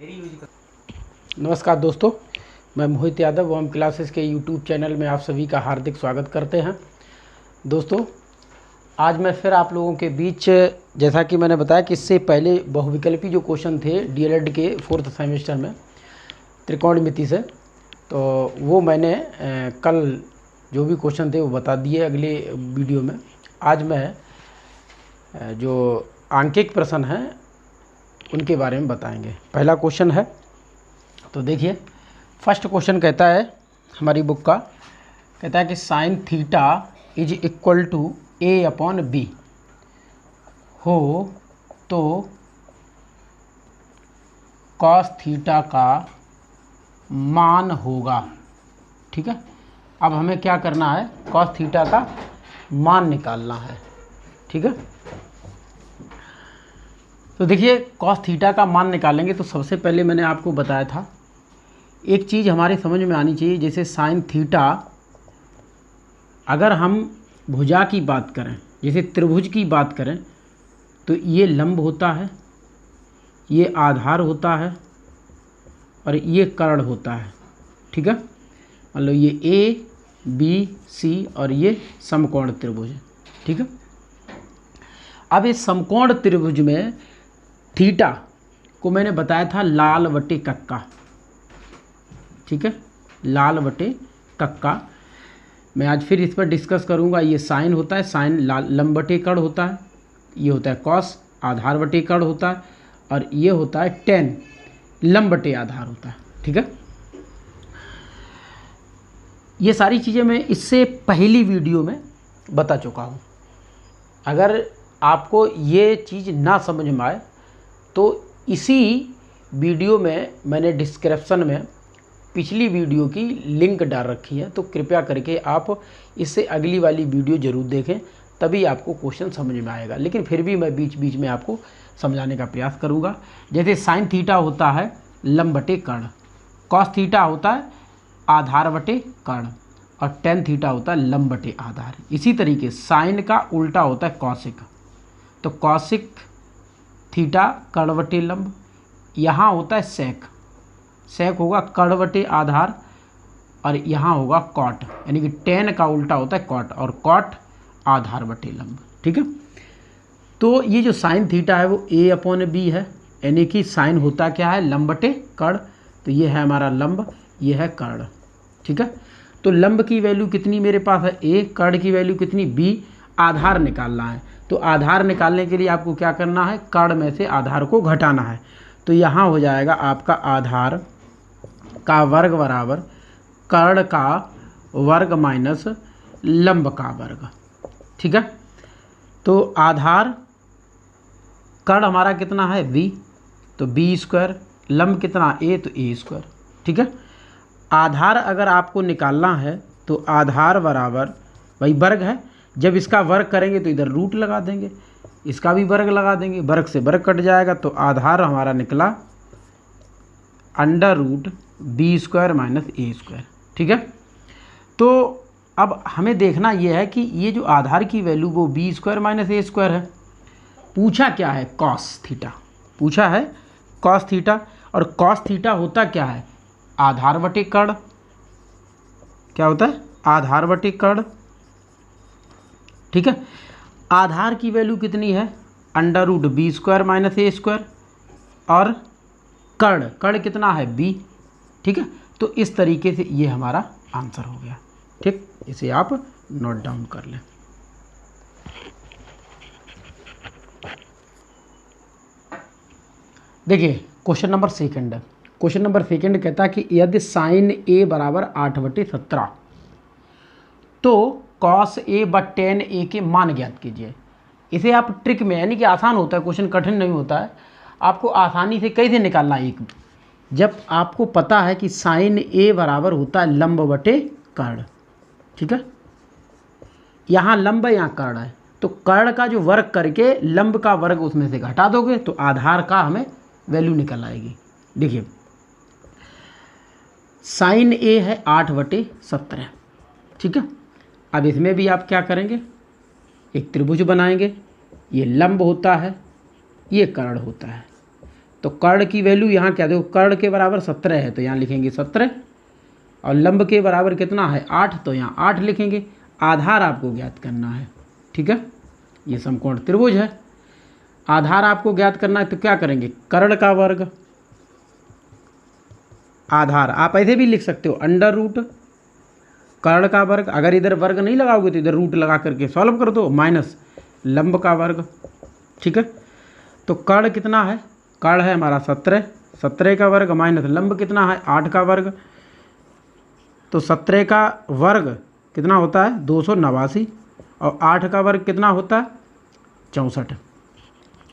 नमस्कार दोस्तों, मैं मोहित यादव होम क्लासेस के यूट्यूब चैनल में आप सभी का हार्दिक स्वागत करते हैं। दोस्तों, आज मैं फिर आप लोगों के बीच, जैसा कि मैंने बताया कि इससे पहले बहुविकल्पी जो क्वेश्चन थे डीएलएड के 4th सेमेस्टर में त्रिकोणमिति से, तो वो मैंने कल जो भी क्वेश्चन थे वो बता दिए अगले वीडियो में। आज मैं जो आंकिक प्रश्न हैं उनके बारे में बताएंगे। पहला क्वेश्चन है, तो देखिए फर्स्ट क्वेश्चन कहता है हमारी बुक का, कहता है कि sine theta is equal to A upon B हो तो कॉस थीटा का मान होगा। ठीक है, अब हमें क्या करना है, कॉस थीटा का मान निकालना है। ठीक है, तो देखिए कॉस थीटा का मान निकालेंगे तो सबसे पहले मैंने आपको बताया था एक चीज़ हमारी समझ में आनी चाहिए। जैसे साइन थीटा, अगर हम भुजा की बात करें, जैसे त्रिभुज की बात करें, तो ये लंब होता है, ये आधार होता है और ये कर्ण होता है। ठीक है, मान लो ये ए बी सी और ये समकोण त्रिभुज है। ठीक है, अब इस समकोण त्रिभुज में थीटा को मैंने बताया था लाल बटे कक्का। ठीक है, लाल बटे कक्का। मैं आज फिर इस पर डिस्कस करूंगा। ये साइन होता है, साइन लंब बटे कर्ण होता है, ये होता है कॉस आधार बटे कर्ण होता है, और ये होता है टेन लंब बटे आधार होता है। ठीक है, ये सारी चीज़ें मैं इससे पहली वीडियो में बता चुका हूँ। अगर आपको ये चीज़ ना समझ में आए तो इसी वीडियो में मैंने डिस्क्रिप्शन में पिछली वीडियो की लिंक डाल रखी है, तो कृपया करके आप इससे अगली वाली वीडियो ज़रूर देखें, तभी आपको क्वेश्चन समझ में आएगा। लेकिन फिर भी मैं बीच बीच में आपको समझाने का प्रयास करूंगा। जैसे साइन थीटा होता है लंब बटे कर्ण, कॉस थीटा होता है आधार बटे कर्ण, और टेन थीटा होता है लंब बटे आधार। इसी तरीके साइन का उल्टा होता है कॉसिक, तो कॉसिक थीटा कर्ण बटे लंब। यहाँ होता है सेक, सेक होगा कर्ण बटे आधार, और यहाँ होगा कॉट, यानी कि टेन का उल्टा होता है कॉट, और कॉट आधार बटे लंब। ठीक है, तो ये जो साइन थीटा है वो ए अपॉन बी है, यानी कि साइन होता क्या है लंब बटे कर्ण, तो ये है हमारा लंब, ये है कर्ण। ठीक है, तो लंब की वैल्यू कितनी मेरे पास है ए, कर्ण की वैल्यू कितनी बी, आधार निकालना है। तो आधार निकालने के लिए आपको क्या करना है, कर्ण में से आधार को घटाना है। तो यहाँ हो जाएगा आपका आधार का वर्ग बराबर कर्ण का वर्ग माइनस लंब का वर्ग। ठीक है, तो आधार कर्ण हमारा कितना है बी, तो बी स्क्वायर, लंब कितना ए, तो ए स्क्वायर। ठीक है, आधार अगर आपको निकालना है तो आधार बराबर भाई वर्ग है, जब इसका वर्ग करेंगे तो इधर रूट लगा देंगे, इसका भी वर्ग लगा देंगे, वर्ग से वर्ग कट जाएगा, तो आधार हमारा निकला under root b square minus a square. ठीक है, तो अब हमें देखना यह है कि ये जो आधार की वैल्यू वो B square minus a square है। पूछा क्या है, कॉस थीटा पूछा है, कॉस थीटा, और कॉस थीटा होता क्या है आधार बटे कर्ण। क्या होता है आधार बटे कर्ण। ठीक है, आधार की वैल्यू कितनी है under root b square minus a square, और कर्ण कर्ण कितना है बी। ठीक है, तो इस तरीके से ये हमारा आंसर हो गया। ठीक, इसे आप नोट डाउन कर लें। देखिए क्वेश्चन नंबर सेकंड है। क्वेश्चन नंबर सेकंड कहता है कि यदि साइन ए बराबर 8/17 तो कॉस ए व टेन ए के मान ज्ञात कीजिए। इसे आप ट्रिक में, यानी कि आसान होता है, क्वेश्चन कठिन नहीं होता है, आपको आसानी से कैसे निकालना है। एक जब आपको पता है कि साइन ए बराबर होता है लंब बटे कर्ण। ठीक है, यहाँ लंब यहाँ कर्ण है, तो कर्ण का जो वर्ग करके लंब का वर्ग उसमें से घटा दोगे तो आधार का हमें वैल्यू निकल आएगी। देखिए साइन ए है 8/17। ठीक है, अब इसमें भी आप क्या करेंगे, एक त्रिभुज बनाएंगे, ये लंब होता है, ये कर्ण होता है, तो कर्ण की वैल्यू यहाँ क्या देखो, कर्ण के बराबर 17 है तो यहाँ लिखेंगे 17, और लंब के बराबर कितना है 8, तो यहाँ 8 लिखेंगे। आधार आपको ज्ञात करना है, ठीक है। ये समकोण त्रिभुज है, आधार आपको ज्ञात करना है तो क्या करेंगे, कर्ण का वर्ग, आधार आप ऐसे भी लिख सकते हो अंडर रूट कर्ण का वर्ग, अगर इधर वर्ग नहीं लगाओगे तो इधर रूट लगा करके सॉल्व कर दो, माइनस लंब का वर्ग, ठीक है। तो कर्ण कितना है, कर्ण है हमारा 17, 17 का वर्ग माइनस लंब कितना है 8 का वर्ग, तो 17 का वर्ग कितना होता है 289, और 8 का वर्ग कितना होता है 64।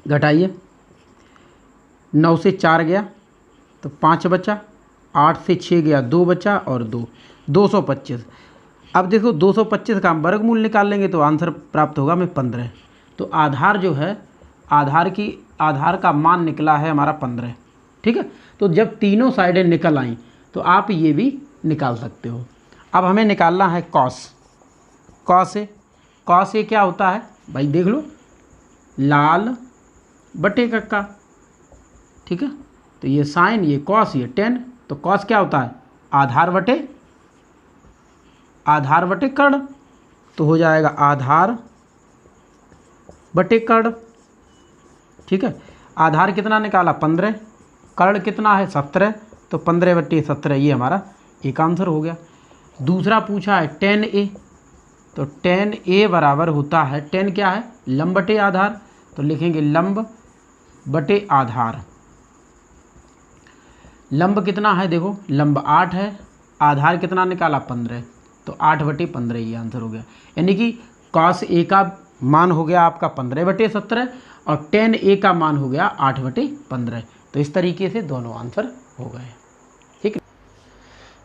घटाइए, 9 से 4 गया तो 5 बचा, 8 से 6 गया 2 बचा और 2, 225। अब देखो 225 का हम वर्गमूल निकाल लेंगे तो आंसर प्राप्त होगा हमें 15। तो आधार जो है, आधार का मान निकला है हमारा 15, ठीक है। तो जब तीनों साइडें निकल आईं तो आप ये भी निकाल सकते हो। अब हमें निकालना है कॉस ए क्या होता है भाई, देख लो, लाल बटे कक्का, ठीक है। तो ये साइन, ये कॉस, ये टेन, तो कॉस क्या होता है आधार बटे कर्ण, तो हो जाएगा आधार बटे कर्ण, ठीक है। आधार कितना निकाला 15, कर्ण कितना है 17, तो 15 बटे 17 ये हमारा एक आंसर हो गया। दूसरा पूछा है tan a, तो tan a बराबर होता है, tan क्या है लंब बटे आधार, तो लिखेंगे लंब बटे आधार। लंब कितना है देखो, लंब 8 है, आधार कितना निकाला 15, तो 8 बटे 15 ये आंसर हो गया। यानी कि cos a का मान हो गया आपका 15 बटे 17 और tan a का मान हो गया 8 बटे 15। तो इस तरीके से दोनों आंसर हो गए, ठीक है।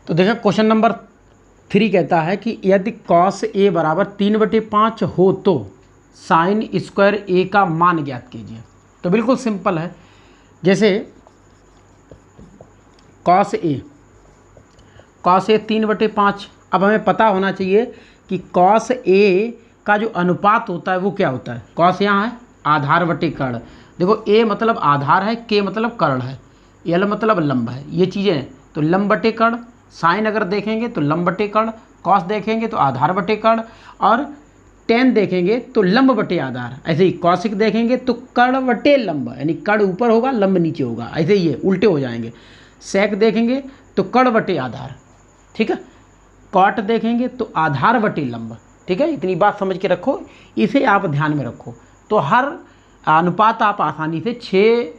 तो देखिए क्वेश्चन नंबर 3 कहता है कि यदि cos a बराबर 3/5 हो तो साइन स्क्वायर a का मान ज्ञात कीजिए। तो बिल्कुल सिंपल है, जैसे cos a 3/5, अब हमें पता होना चाहिए कि cos a का जो अनुपात होता है वो क्या होता है। cos यहाँ है आधार बटे कर्ण, देखो a मतलब आधार है, k मतलब कर्ण है, l मतलब लंब है, ये चीज़ें हैं। तो लंब बटे कर्ण, साइन अगर देखेंगे तो लंब बटे कर्ण, कॉस देखेंगे तो आधार बटे कर्ण, और टेन देखेंगे तो लंब बटे आधार। ऐसे ही कौशिक देखेंगे तो कर्ण बटे लंब, यानी कर्ण ऊपर होगा लंब नीचे होगा, ऐसे ही ये उल्टे हो जाएंगे। सेक देखेंगे तो कर्ण बटे आधार, ठीक है। कॉट देखेंगे तो आधार बटे लंब, ठीक है। इतनी बात समझ के रखो, इसे आप ध्यान में रखो। तो हर अनुपात आप आसानी से छः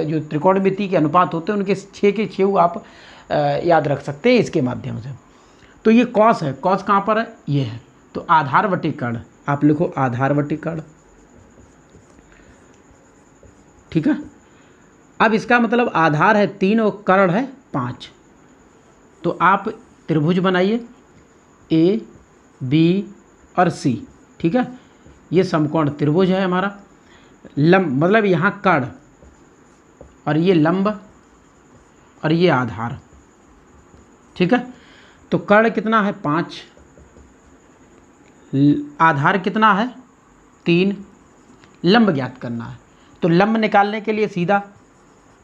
जो त्रिकोणमिति के अनुपात होते हैं उनके 6 के 6 आप याद रख सकते हैं इसके माध्यम से। तो ये कॉस है, कॉस कहाँ पर है, ये है, तो आधार बटे कर्ण, आप लिखो आधार बटे कर्ण, ठीक है। अब इसका मतलब आधार है 3 और कर्ण है 5। तो आप त्रिभुज बनाइए ए बी और सी, ठीक है। ये समकोण त्रिभुज है हमारा। लंब मतलब यहाँ कर्ण और ये लंब और ये आधार, ठीक है। तो कर्ण कितना है 5, आधार कितना है 3, लंब ज्ञात करना है। तो लंब निकालने के लिए सीधा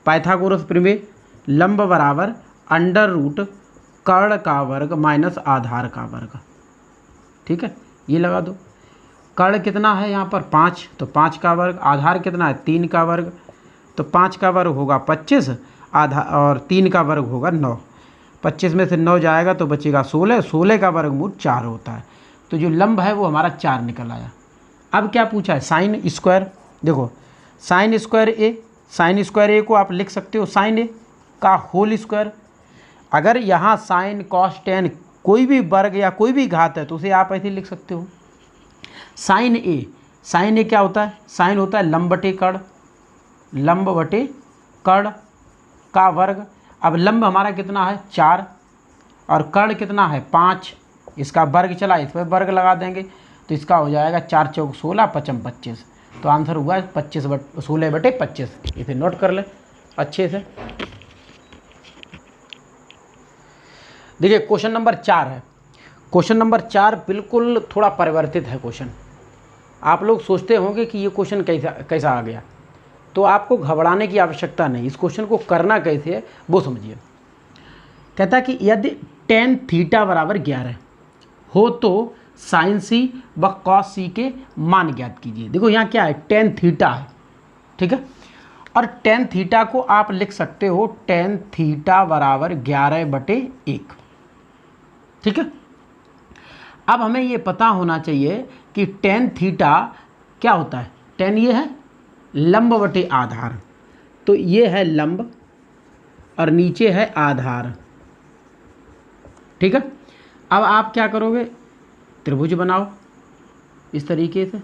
पाइथागोरस प्रमेय, लंब बराबर अंडर रूट कर्ण का वर्ग माइनस आधार का वर्ग, ठीक है। ये लगा दो। कर्ण कितना है यहाँ पर 5, तो 5 का वर्ग, आधार कितना है 3 का वर्ग, तो 5 का वर्ग होगा 25, आधार और 3 का वर्ग होगा 9। 25 में से 9 जाएगा तो बचेगा 16, 16 का वर्गमूल 4 होता है। तो जो लंब है वो हमारा 4 निकल आया। अब क्या पूछा है साइन स्क्वायर, देखो साइन स्क्वायर ए, साइन स्क्वायर ए को आप लिख सकते हो साइन ए का होल स्क्वायर। अगर यहाँ साइन कॉस टेन कोई भी वर्ग या कोई भी घात है तो उसे आप ऐसे लिख सकते हो साइन ए। साइन ए क्या होता है, साइन होता है लंब बटे कर्ण, लंब बटे कर्ण का वर्ग। अब लंब हमारा कितना है 4 और कर्ण कितना है 5, इसका वर्ग चला, इस पर वर्ग लगा देंगे तो इसका हो जाएगा 4 चौक 16, 5 25। तो आंसर हुआ 16 बटे 25। इसे नोट कर ले अच्छे से। देखिए क्वेश्चन नंबर 4 है। क्वेश्चन नंबर 4 बिल्कुल थोड़ा परिवर्तित है क्वेश्चन। आप लोग सोचते होंगे कि ये क्वेश्चन कैसा आ गया। तो आपको घबराने की आवश्यकता नहीं। इस क्वेश्चन को करना कैसे है वो समझिए। कहता है कि यदि tan थीटा बराबर 11 हो तो साइन सी व कॉस सी के मान ज्ञात कीजिए। देखो यहाँ क्या है, tan थीटा है, ठीक है, और tan थीटा को आप लिख सकते हो tan थीटा बराबर 11/1, ठीक है। अब हमें ये पता होना चाहिए कि tan थीटा क्या होता है। tan ये है लंब बटे आधार, तो ये है लंब और नीचे है आधार, ठीक है। अब आप क्या करोगे, त्रिभुज बनाओ इस तरीके से,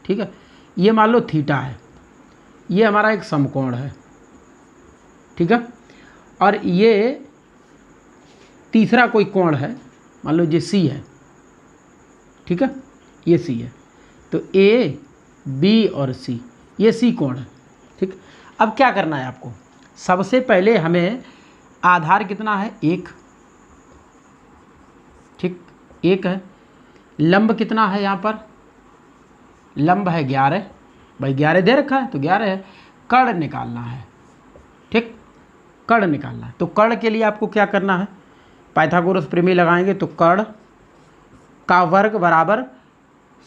ठीक है। ये मान लो थीटा है, ये हमारा एक समकोण है, ठीक है, और ये तीसरा कोई कोण है, मान लो ये सी है, ठीक है, ये सी है, तो ए बी और सी, ये सी कोण है, ठीक। अब क्या करना है आपको, सबसे पहले हमें आधार कितना है, 1, ठीक, 1 है। लंब कितना है यहाँ पर, लंब है 11, भाई 11 दे रखा है तो 11 है। कर्ण निकालना है, ठीक, कर्ण निकालना है। तो कर्ण के लिए आपको क्या करना है, पाइथागोरस प्रमेय लगाएंगे तो कर्ण का वर्ग बराबर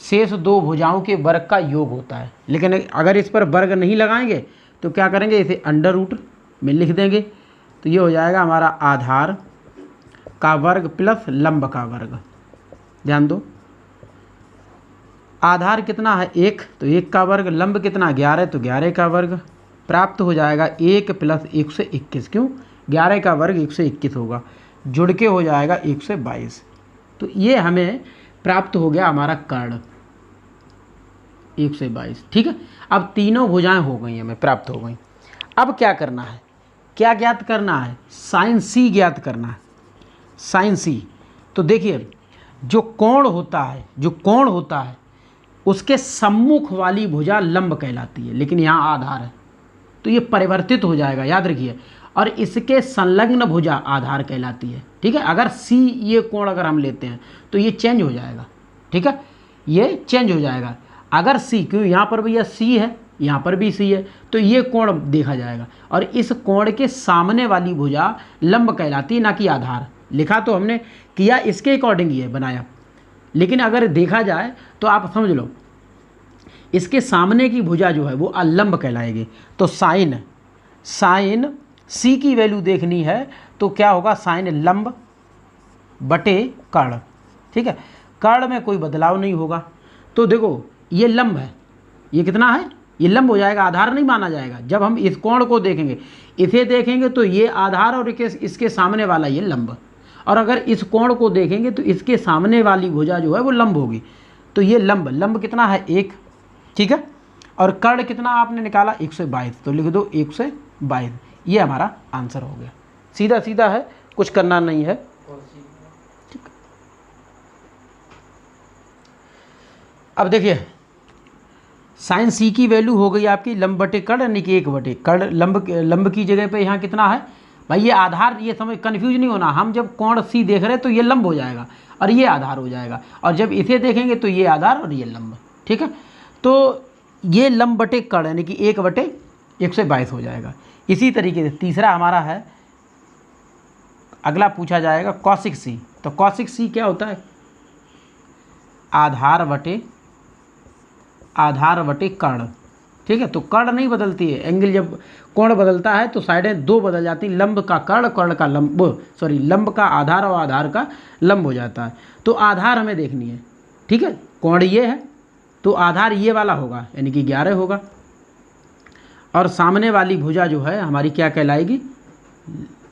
शेष दो भुजाओं के वर्ग का योग होता है। लेकिन अगर इस पर वर्ग नहीं लगाएंगे तो क्या करेंगे, इसे अंडर रूट में लिख देंगे, तो ये हो जाएगा हमारा आधार का वर्ग प्लस लंब का वर्ग। ध्यान दो, आधार कितना है 1, तो 1 का वर्ग, लंब कितना 11, तो 11 का वर्ग, प्राप्त हो जाएगा 1 + 121, क्यों 11 का वर्ग 121 होगा, जुड़ के हो जाएगा 122। तो ये हमें प्राप्त हो गया हमारा कर्ण 122, ठीक है। अब तीनों भुजाएं हो गई हमें प्राप्त हो गई। अब क्या करना है, क्या ज्ञात करना है, साइन सी ज्ञात करना है, साइन सी। तो देखिए जो कोण होता है उसके सम्मुख वाली भुजा लंब कहलाती है, लेकिन यहाँ आधार है तो ये परिवर्तित हो जाएगा, याद रखिए, और इसके संलग्न भुजा आधार कहलाती है, ठीक है। अगर सी ये कोण अगर हम लेते हैं तो ये चेंज हो जाएगा, ठीक है, ये चेंज हो जाएगा। अगर सी, क्यों यहाँ पर भी यह सी है, यहाँ पर भी सी है, तो ये कोण देखा जाएगा, और इस कोण के सामने वाली भुजा लंब कहलाती है, ना कि आधार। लिखा तो हमने किया इसके अकॉर्डिंग ये बनाया, लेकिन अगर देखा जाए तो आप समझ लो इसके सामने की भुजा जो है वो लंब कहलाएगी। तो साइन सी की वैल्यू देखनी है तो क्या होगा, साइन लंब बटे कर्ण, ठीक है। कर्ण में कोई बदलाव नहीं होगा। तो देखो ये लंब है, ये कितना है, ये लंब हो जाएगा, आधार नहीं माना जाएगा। जब हम इस कोण को देखेंगे, इसे देखेंगे तो ये आधार और इसके सामने वाला ये लंब, और अगर इस कोण को देखेंगे तो इसके सामने वाली भुजा जो है वो लंब होगी। तो ये लंब कितना है 1, ठीक है, और कर्ण कितना आपने निकाला 122, तो लिख दो 122। ये हमारा आंसर हो गया, सीधा सीधा है, कुछ करना नहीं है, ठीक। अब देखिए साइन सी की वैल्यू हो गई आपकी लंब बटे कर्ण, यानी कि 1/कर्ण। लंब की जगह पे यहाँ कितना है भाई, ये आधार, ये समझ कंफ्यूज नहीं होना। हम जब कोण सी देख रहे हैं तो ये लंब हो जाएगा और ये आधार हो जाएगा, और जब इसे देखेंगे तो ये आधार और ये लंब, ठीक है। तो ये लंब बटे कर्ण यानी कि 1/122 हो जाएगा। इसी तरीके से तीसरा हमारा है, अगला पूछा जाएगा कॉसिक सी। तो कॉसिक सी क्या होता है, आधार बटे कर्ण, ठीक है। तो कर्ण नहीं बदलती है, एंगल जब कोण बदलता है तो साइडें दो बदल जाती, लंब का कर्ण, कर्ण का लंब, लंब का आधार और आधार का लंब हो जाता है। तो आधार हमें देखनी है, ठीक है, कोण ये है तो आधार ये वाला होगा यानी कि 11 होगा, और सामने वाली भुजा जो है हमारी क्या कहलाएगी,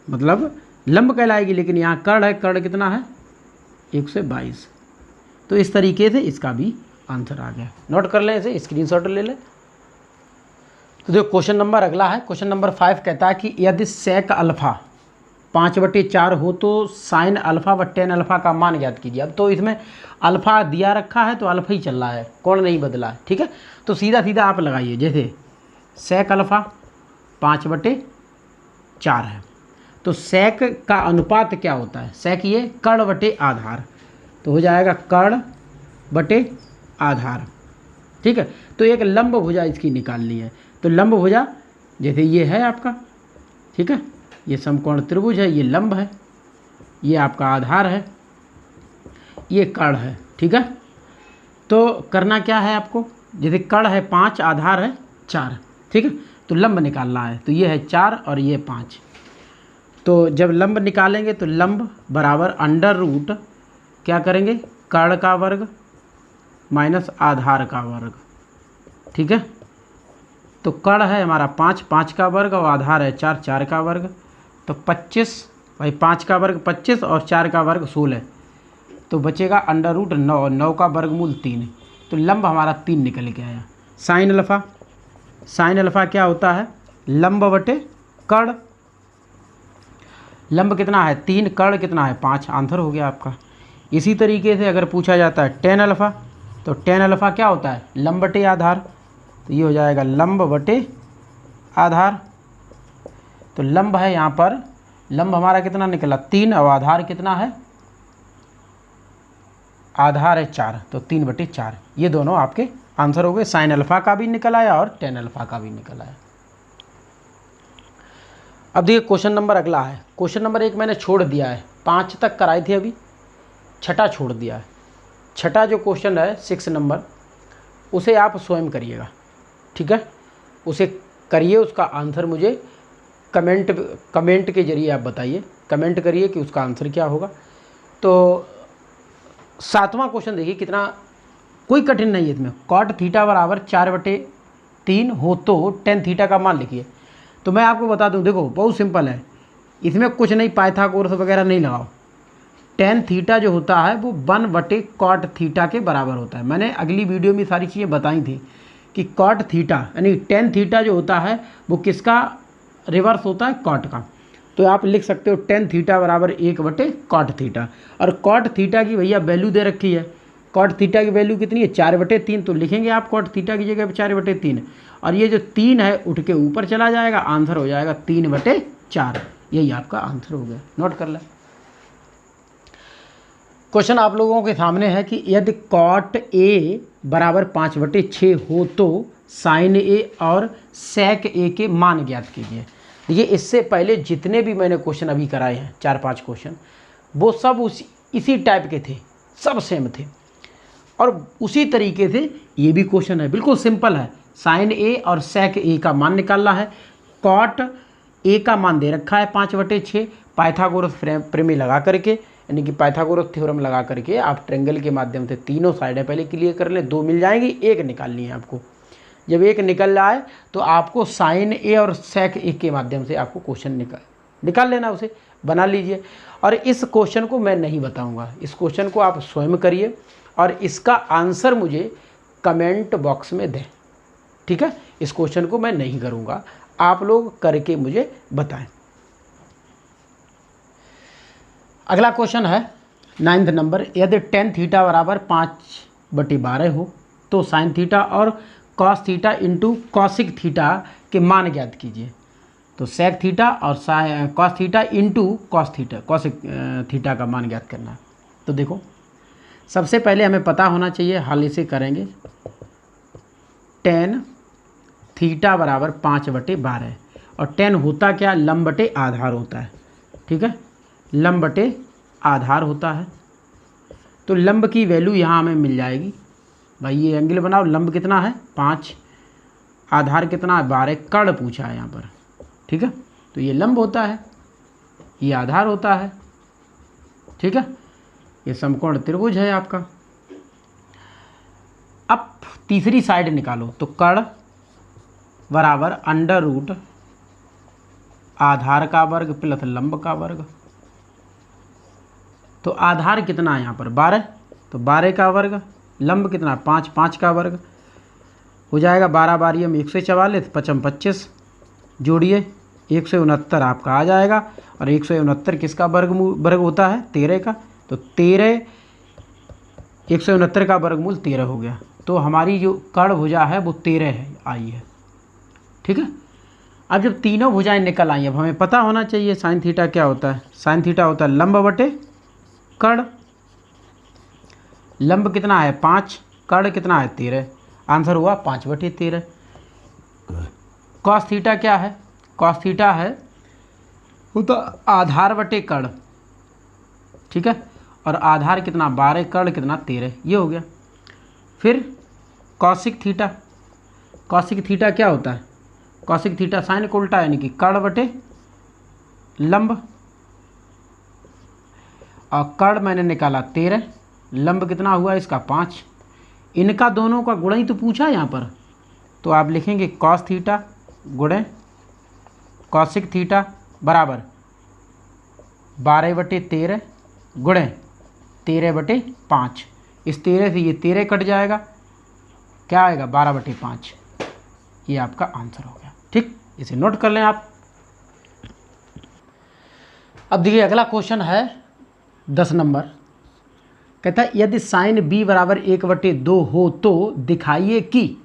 मतलब लंब कहलाएगी। लेकिन यहाँ कर्ण है, कर्ण कितना है 122। तो इस तरीके से इसका भी आंसर आ गया। नोट कर लें, इसे स्क्रीनशॉट ले लें। तो देखो क्वेश्चन नंबर अगला है, क्वेश्चन नंबर 5 कहता है कि यदि सेक अल्फ़ा 5/4 हो तो साइन अल्फ़ा व टेन अल्फ़ा का मान ज्ञात कीजिए। अब तो इसमें अल्फ़ा दिया रखा है तो अल्फ़ा ही चल रहा है, कोण नहीं बदला है, ठीक है। तो सीधा सीधा आप लगाइए, जैसे सेक अल्फ़ा 5/4 है, तो सेक का अनुपात क्या होता है, सेक ये कर्ण बटे आधार, तो हो जाएगा कर्ण बटे आधार, ठीक है। तो एक लंब भुजा इसकी निकालनी है, तो लंब भुजा जैसे ये है आपका, ठीक है, ये समकोण त्रिभुज है, ये लंब है, ये आपका आधार है, ये कर्ण है, ठीक है। तो करना क्या है आपको, जैसे कर्ण है 5, आधार है 4, ठीक है, तो लंब निकालना है। तो ये है 4 और ये 5। तो जब लंब निकालेंगे तो लंब बराबर अंडर रूट क्या करेंगे, कर्ण का वर्ग माइनस आधार का वर्ग, ठीक है। तो कर्ण है हमारा 5, 5 का वर्ग और आधार है 4, 4 का वर्ग, तो 25 भाई, 5 का वर्ग 25 और 4 का वर्ग 16, तो बचेगा अंडर रूट 9, 9 का वर्गमूल 3। तो लंब हमारा 3 निकल के आया। साइन अल्फ़ा, साइन अल्फ़ा क्या होता है, लंब बटे कर्ण। लंब कितना है 3, कर्ण कितना है 5, आंसर हो गया आपका। इसी तरीके से अगर पूछा जाता है टेन अल्फ़ा, तो टेन अल्फ़ा क्या होता है, लंब बटे आधार, तो ये हो जाएगा लंब बटे आधार। तो लंब है यहाँ पर, लंब हमारा कितना निकला 3 और आधार कितना है, आधार है 4, तो 3 बटे 4। ये दोनों आपके आंसर हो गए। साइन अल्फ़ा का भी निकल आया और टेन अल्फ़ा का भी निकल आया। अब देखिए क्वेश्चन नंबर अगला है। क्वेश्चन नंबर 1 मैंने छोड़ दिया है, 5 तक कराई थी, अभी 6ठा छोड़ दिया है। 6ठा जो क्वेश्चन है 6 नंबर, उसे आप स्वयं करिएगा, ठीक है, उसे करिए, उसका आंसर मुझे कमेंट के जरिए आप बताइए, कमेंट करिए कि उसका आंसर क्या होगा। तो 7वां क्वेश्चन देखिए कितना, कोई कठिन नहीं है इसमें। कॉट थीटा बराबर 4/3 हो तो टेन थीटा का मान लिखिए। तो मैं आपको बता दूं, देखो बहुत सिंपल है, इसमें कुछ नहीं, पाइथागोरस वगैरह नहीं लगाओ। टेन थीटा जो होता है वो 1/कॉट थीटा के बराबर होता है। मैंने अगली वीडियो में सारी चीज़ें बताई थी कि कॉट थीटा यानी टेन थीटा जो होता है वो किसका रिवर्स होता है, कॉट का। तो आप लिख सकते हो टेन थीटा बराबर 1/कॉट थीटा। और कॉट थीटा की भैया वैल्यू दे रखी है, कॉट थीटा की वैल्यू कितनी है 4/3, तो लिखेंगे आप कॉट थीटा की जगह 4/3, और ये जो 3 है उठ के ऊपर चला जाएगा, आंसर हो जाएगा 3/4। यही आपका आंसर हो गया, नोट कर लें। क्वेश्चन आप लोगों के सामने है कि यदि कॉट ए बराबर 5/6 हो तो साइन ए और सेक ए के मान ज्ञात कीजिए। देखिए इससे पहले जितने भी मैंने क्वेश्चन अभी कराए हैं 4-5 क्वेश्चन, वो सब इसी टाइप के थे, सब सेम थे, और उसी तरीके से ये भी क्वेश्चन है, बिल्कुल सिंपल है। साइन ए और सेक ए का मान निकालना है। कॉट ए का मान दे रखा है 5/6, पाइथागोरस प्रमेय लगा करके, यानी कि पाइथागोरस थ्योरम लगा करके आप ट्रायंगल के माध्यम से तीनों साइडें पहले क्लियर कर लें। 2 मिल जाएंगी, 1 निकालनी है आपको। जब 1 निकल जाए तो आपको साइन ए और सेक ए के माध्यम से आपको क्वेश्चन निकाल लेना, उसे बना लीजिए। और इस क्वेश्चन को मैं नहीं बताऊंगा, इस क्वेश्चन को आप स्वयं करिए और इसका आंसर मुझे कमेंट बॉक्स में दें, ठीक है। इस क्वेश्चन को मैं नहीं करूंगा, आप लोग करके मुझे बताएं। अगला क्वेश्चन है 9th नंबर, यदि टेन थीटा बराबर 5/12 हो तो साइन थीटा और cos theta into cosec theta के मान ज्ञात कीजिए। तो सेक थीटा और cos theta into cos theta, cosec theta का मान ज्ञात करना है। तो देखो सबसे पहले हमें पता होना चाहिए, हल इसे करेंगे। टेन थीटा बराबर 5/12, और टेन होता क्या, लंब बटे आधार होता है, ठीक है, लंब बटे आधार होता है। तो लंब की वैल्यू यहाँ हमें मिल जाएगी, भाई ये एंगल बनाओ, लंब कितना है 5, आधार कितना है 12, कर्ण पूछा है यहाँ पर, ठीक है। तो ये लंब होता है, ये आधार होता है, ठीक है, ये समकोण त्रिभुज है आपका। अब तीसरी साइड निकालो, तो कर्ण बराबर अंडर रूट आधार का वर्ग प्लस लंब का वर्ग। तो आधार कितना है यहाँ पर 12, तो 12 का वर्ग, लंब कितना 5, 5 का वर्ग हो जाएगा। 12 बारी में 144, 5 25, जोड़िए 169 आपका आ जाएगा। और 169 किसका वर्ग होता है 13 का, तो 13 169 का वर्गमूल 13 हो गया। तो हमारी जो कर्ण भुजा है वो 13 है, आई है, ठीक है। अब जब तीनों भुजाएं निकल आई, अब हमें पता होना चाहिए साइन थीटा क्या होता है। साइन थीटा होता है लंब बटे कर्ण। लंब कितना है 5, कर्ण कितना है 13, आंसर हुआ 5/13। कॉस थीटा क्या है? कॉस थीटा है वो तो आधार बटे कर्ण, ठीक है, और आधार कितना 12, कर्ण कितना 13, ये हो गया। फिर कॉसिक थीटा, कॉसिक थीटा क्या होता है? कॉसिक थीटा साइन को उल्टा यानी कि कर्ण बटे लंब, और कर्ण मैंने निकाला 13, लंब कितना हुआ इसका 5, इनका दोनों का गुणा ही तो पूछा है यहाँ पर, तो आप लिखेंगे कॉस थीटा गुणे कॉसिक थीटा बराबर 12/13 गुणे 13/5, इस 13 से ये 13 कट जाएगा, क्या आएगा 12/5, ये आपका आंसर हो गया। ठीक, इसे नोट कर लें आप। अब देखिए अगला क्वेश्चन है 10 नंबर, कहता है यदि साइन b बराबर 1/2 हो तो दिखाइए कि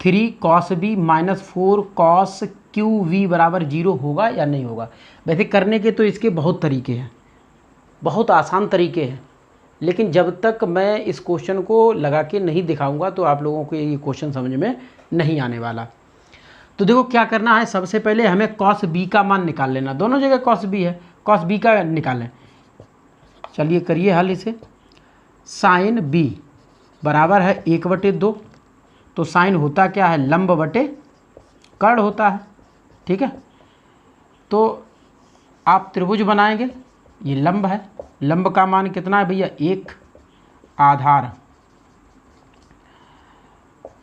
3 cos b minus 4 cos QV बराबर 0 होगा या नहीं होगा। वैसे करने के तो इसके बहुत तरीके हैं, बहुत आसान तरीके हैं, लेकिन जब तक मैं इस क्वेश्चन को लगा के नहीं दिखाऊंगा तो आप लोगों को ये क्वेश्चन समझ में नहीं आने वाला। तो देखो क्या करना है, सबसे पहले हमें cos b का मान निकाल लेना, दोनों जगह cos b है, cos b का निकालें। चलिए करिए हल इसे। साइन b बराबर है 1/2, तो साइन होता क्या है लंब बटे कर्ण होता है, ठीक है। तो आप त्रिभुज बनाएंगे, ये लंब है, लंब का मान कितना है भैया 1, आधार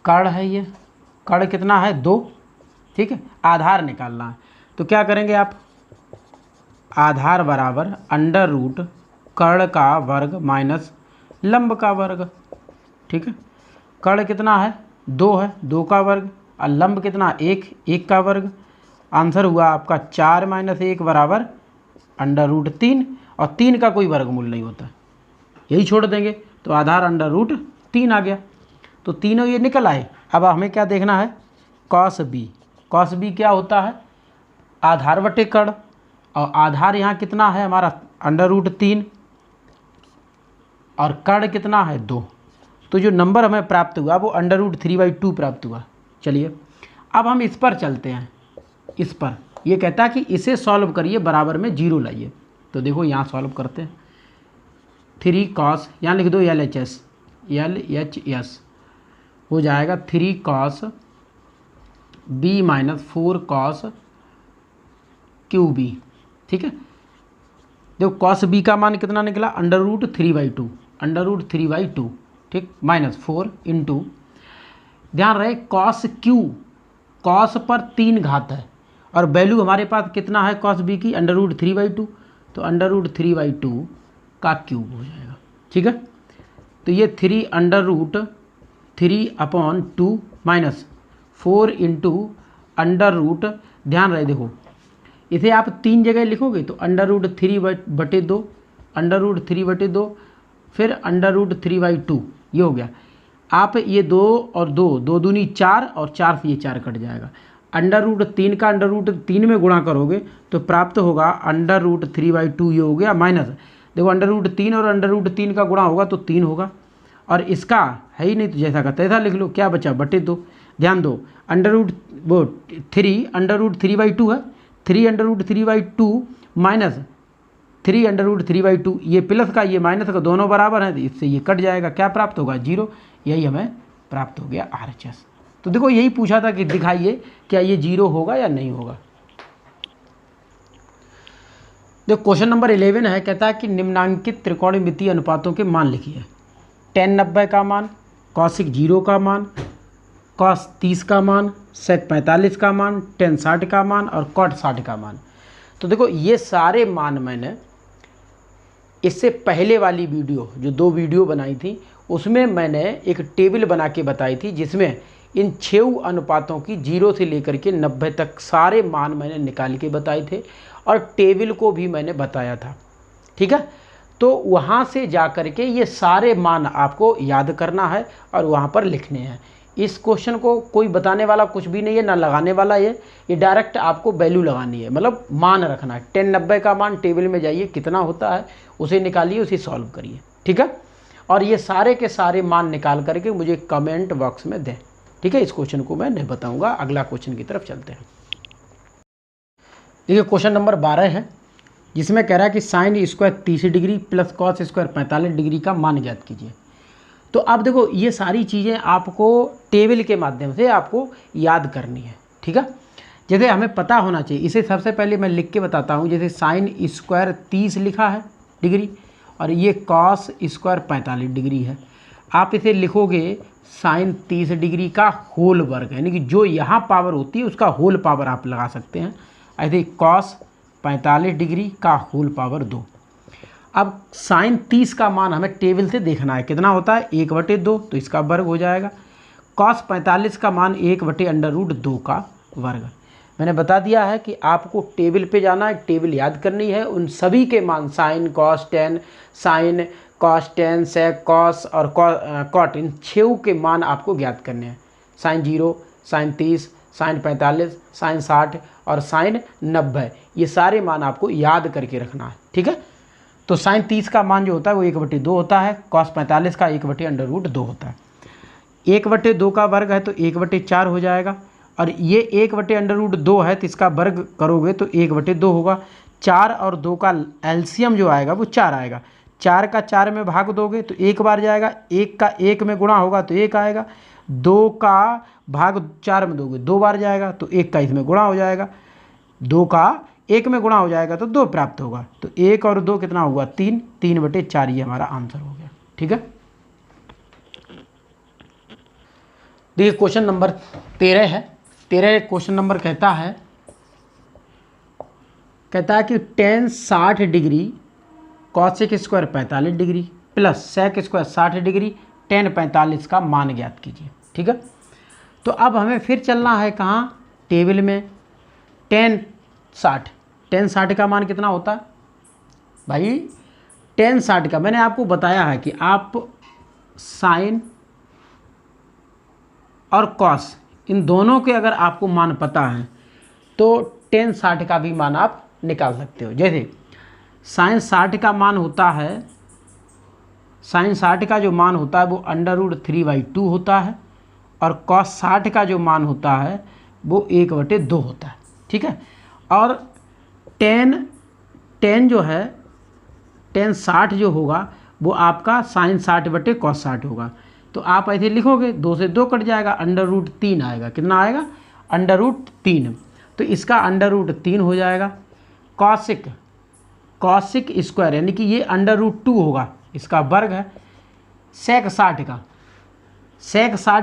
कर्ण है, ये कर्ण कितना है 2, ठीक है, आधार निकालना है। तो क्या करेंगे आप, आधार बराबर अंडर रूट कर्ण का वर्ग माइनस लंब का वर्ग, ठीक है। कर्ण कितना है 2 है, 2 का वर्ग, और लंब कितना 1, 1 का वर्ग। आंसर हुआ आपका 4 - 1 बराबर अंडर रूट 3, और 3 का कोई वर्गमूल नहीं होता, यही छोड़ देंगे, तो आधार अंडर रूट 3 आ गया। तो तीनों ये निकल आए। अब हमें क्या देखना है, कॉस बी, कॉस बी क्या होता है आधार बटे कर्ण, और आधार यहाँ कितना है हमारा अंडर रूट 3, और कर्ण कितना है 2, तो जो नंबर हमें प्राप्त हुआ वो अंडर रूट 3/2 प्राप्त हुआ। चलिए अब हम इस पर चलते हैं, इस पर ये कहता है कि इसे सॉल्व करिए, बराबर में 0 लाइए। तो देखो यहाँ सॉल्व करते हैं, 3 cos, यहाँ लिख दो LHS हो जाएगा 3 cos b minus 4 cos QB, ठीक है। देखो cos b का मान कितना निकला अंडर रूट 3/2, ठीक, माइनस 4 इंटू, ध्यान रहे cos Q, cos पर 3 घात है, और वैल्यू हमारे पास कितना है cos b की अंडर रूट 3/2, तो अंडर रूट 3/2 का क्यूब हो जाएगा, ठीक है। तो ये 3 under root 3/2 minus 4 into under root, ध्यान रहे देखो इसे आप 3 जगह लिखोगे तो अंडर रूट 3/2, अंडर रूट 3/2, फिर अंडर रूट 3/2, ये हो गया। आप ये 2 और 2 दूनी 4, और 4 से ये 4 कट जाएगा। अंडर रूट 3 का अंडर रूट 3 में गुणा करोगे तो प्राप्त होगा अंडर रूट 3/2, ये हो गया, माइनस देखो अंडर रूट 3 और अंडर रूट 3 का गुणा होगा तो 3 होगा, और इसका है ही नहीं तो जैसा का तैसा लिख लो, क्या बचा बटे 2। ध्यान दो अंडर रूट वो 3 अंडर रूट 3/2 है, 3 under root 3/2 minus 3 under root 3/2, ये प्लस का ये माइनस का दोनों बराबर हैं, तो इससे ये कट जाएगा, क्या प्राप्त होगा 0, यही हमें प्राप्त हो गया RHS। तो देखो यही पूछा था कि दिखाइए क्या ये 0 होगा या नहीं होगा। देखो क्वेश्चन नंबर 11 है, कहता है कि निम्नांकित त्रिकोणमितीय अनुपातों के मान लिखिए। tan 90 का मान, कॉसिक 0 का मान, कॉस 30 का मान, सेक 45 का मान, tan 60 का मान, और कॉट 60 का मान। तो देखो ये सारे मान मैंने इससे पहले वाली वीडियो जो 2 वीडियो बनाई थी उसमें मैंने एक टेबल बना के बताई थी, जिसमें इन 6 अनुपातों की 0 से लेकर के 90 तक सारे मान मैंने निकाल के बताए थे, और टेबल को भी मैंने बताया था, ठीक है। तो वहाँ से जा कर के ये सारे मान आपको याद करना है और वहाँ पर लिखने हैं। इस क्वेश्चन को कोई बताने वाला कुछ भी नहीं है, ना लगाने वाला है, ये डायरेक्ट आपको वैल्यू लगानी है, मतलब मान रखना है। tan 90 का मान टेबल में जाइए कितना होता है उसे निकालिए, उसे सॉल्व करिए, ठीक है। और ये सारे के सारे मान निकाल करके मुझे कमेंट बॉक्स में दें। ठीक है, इस क्वेश्चन को मैं नहीं बताऊंगा। अगला क्वेश्चन की तरफ चलते हैं। देखिए क्वेश्चन नंबर 12 है, जिसमें कह रहा है कि sine square 30 degree plus cos square 45 degree का मान ज्ञात कीजिए। तो अब देखो ये सारी चीज़ें आपको टेबल के माध्यम से आपको याद करनी है, ठीक है। जैसे हमें पता होना चाहिए, इसे सबसे पहले मैं लिख के बताता हूँ। जैसे साइन स्क्वायर 30 लिखा है डिग्री और ये कॉस स्क्वायर 45 डिग्री है। आप इसे लिखोगे साइन 30 डिग्री का होल वर्ग, यानी कि जो यहाँ पावर होती है उसका होल पावर आप लगा सकते हैं। ऐसे कॉस 45 डिग्री का होल पावर 2। अब साइन 30 का मान हमें टेबल से देखना है, कितना होता है 1/2, तो इसका वर्ग हो जाएगा। कॉस 45 का मान 1/√2 का वर्ग। मैंने बता दिया है कि आपको टेबल पे जाना है, टेबल याद करनी है, उन सभी के मान sine cos tan, sine cos tan, sec cos और कॉट, इन 6 के मान आपको ज्ञात करने हैं। साइन 0, साइन 30, साइन 45, साइन 60 और साइन 90, ये सारे मान आपको याद करके रखना है, ठीक है। तो साइन 30 का मान जो होता है वो 1/2 होता है, कॉस 45 का 1/√2 होता है। 1/2 का वर्ग है तो 1/4 हो जाएगा, और ये 1/√2 है तो इसका वर्ग करोगे तो 1/2 होगा। 4 और 2 का एलसीएम जो आएगा वो 4 आएगा। 4 का 4 में भाग दोगे तो 1 बार जाएगा, 1 का 1 में गुणा होगा तो 1 आएगा। 2 का भाग 4 में दोगे 2 बार जाएगा तो 1 का इसमें गुणा हो जाएगा। 2 का 1 में गुणा हो जाएगा तो 2 प्राप्त होगा। तो 1 और 2 कितना होगा 3, 3/4 ये हमारा आंसर हो गया, ठीक है। देखिए क्वेश्चन नंबर 13 है। 13 क्वेश्चन नंबर कहता है कि tan 60 degree cosec square 45 degree plus sec square 60 degree tan 45 का मान ज्ञात कीजिए, ठीक है। तो अब हमें फिर चलना है कहाँ, टेबल में। टेन 60 का मान कितना होता है भाई, टेन 60 का मैंने आपको बताया है कि आप साइन और कॉस इन दोनों के अगर आपको मान पता है तो टेन 60 का भी मान आप निकाल सकते हो। जैसे साइन 60 का मान होता है, साइन 60 का जो मान होता है वो √3/2 होता है, और कॉस 60 का जो मान होता है वो 1/2 होता है, ठीक है। और टेन जो है, टेन 60 जो होगा वो आपका साइन 60/कॉस 60 होगा। तो आप ऐसे लिखोगे, 2 से 2 कट जाएगा, √3 आएगा। कितना आएगा √3, तो इसका √3 हो जाएगा। कॉसिक स्क्वायर यानी कि ये √2 होगा, इसका वर्ग है। सेक 60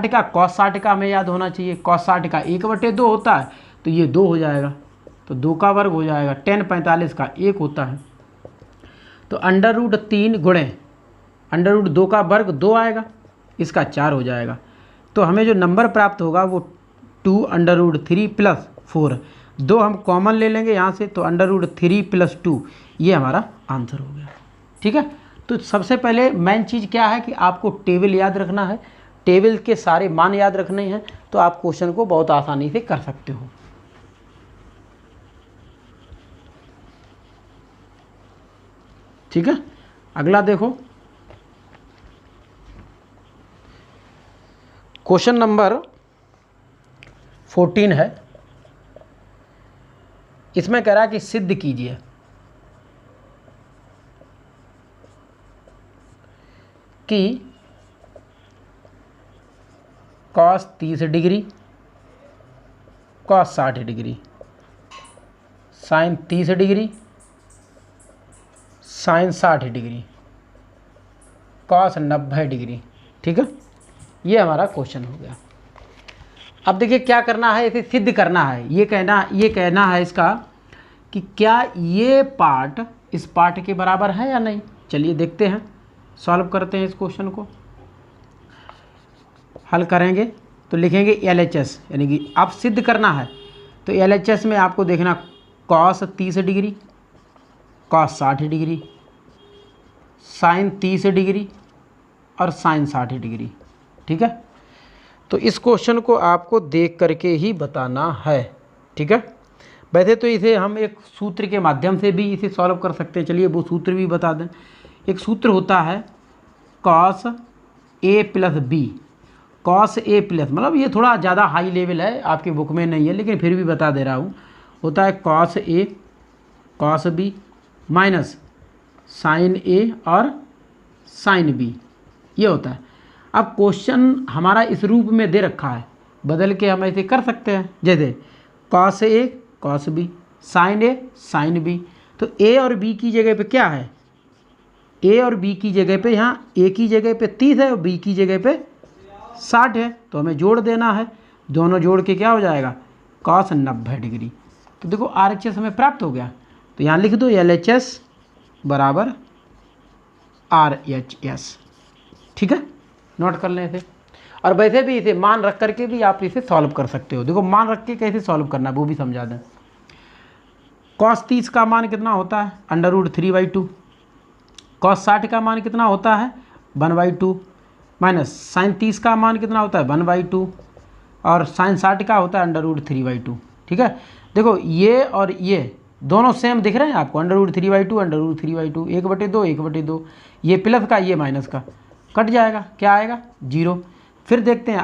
का कॉस 60 का हमें याद होना चाहिए, कॉस 60 का 1/2 होता है तो ये 2 हो जाएगा, तो 2 का वर्ग हो जाएगा। टेन 45 का 1 होता है, तो √3 गुणे √2 का वर्ग 2 आएगा, इसका 4 हो जाएगा। तो हमें जो नंबर प्राप्त होगा वो 2√3 + 4, 2 हम कॉमन ले लेंगे यहाँ से, तो √3 + 2 ये हमारा आंसर हो गया, ठीक है। तो सबसे पहले मेन चीज़ क्या है कि आपको टेबल याद रखना है, टेबल के सारे मान याद रखने हैं, तो आप क्वेश्चन को बहुत आसानी से कर सकते हो। ठीक है, अगला देखो क्वेश्चन नंबर 14 है। इसमें कह रहा है कि सिद्ध कीजिए कि cos 30 degree, cos 60 degree, sine 30 degree, sine 60 degree, cos 90 degree, ठीक है। ये हमारा क्वेश्चन हो गया। अब देखिए क्या करना है, इसे सिद्ध करना है। ये कहना है इसका कि क्या ये पार्ट इस पार्ट के बराबर है या नहीं। चलिए देखते हैं, सॉल्व करते हैं इस क्वेश्चन को। हल करेंगे तो लिखेंगे LHS, यानी कि अब सिद्ध करना है तो LHS में आपको देखना cos 30 degree, cos 60 degree, sine 30 degree और साइन 60 डिग्री, ठीक है। तो इस क्वेश्चन को आपको देख करके ही बताना है, ठीक है। वैसे तो इसे हम एक सूत्र के माध्यम से भी इसे सॉल्व कर सकते हैं, चलिए वो सूत्र भी बता दें। एक सूत्र होता है cos A + B, cos A plus, मतलब ये थोड़ा ज़्यादा हाई लेवल है, आपकी बुक में नहीं है लेकिन फिर भी बता दे रहा हूँ, होता है cos A cos B minus sign ए और साइन बी, ये होता है। अब क्वेश्चन हमारा इस रूप में दे रखा है, बदल के हम ऐसे कर सकते हैं, जैसे cos A cos B sign A sine B. तो ए और बी की जगह पे क्या है, ए और बी की जगह पे यहाँ ए की जगह पे 30 है और बी की जगह पे 60 है, तो हमें जोड़ देना है, दोनों जोड़ के क्या हो जाएगा कॉस 90 डिग्री। तो देखो RHS हमें प्राप्त हो गया, तो यहाँ लिख दो LHS बराबर RHS, ठीक है, नोट कर लें इसे। और वैसे भी इसे मान रख करके भी आप इसे सॉल्व कर सकते हो। देखो मान रख के कैसे सॉल्व करना है वो भी समझा दें। कॉस 30 का मान कितना होता है √3/2, कॉस 60 का मान कितना होता है 1/2, माइनस साइन 30 का मान कितना होता है 1/2 और साइन 60 का होता है √3/2, ठीक है। देखो ये और ये दोनों सेम दिख रहे हैं आपको, √3/2 √3/2, 1/2 1/2, ये प्लस का ये माइनस का कट जाएगा, क्या आएगा 0। फिर देखते हैं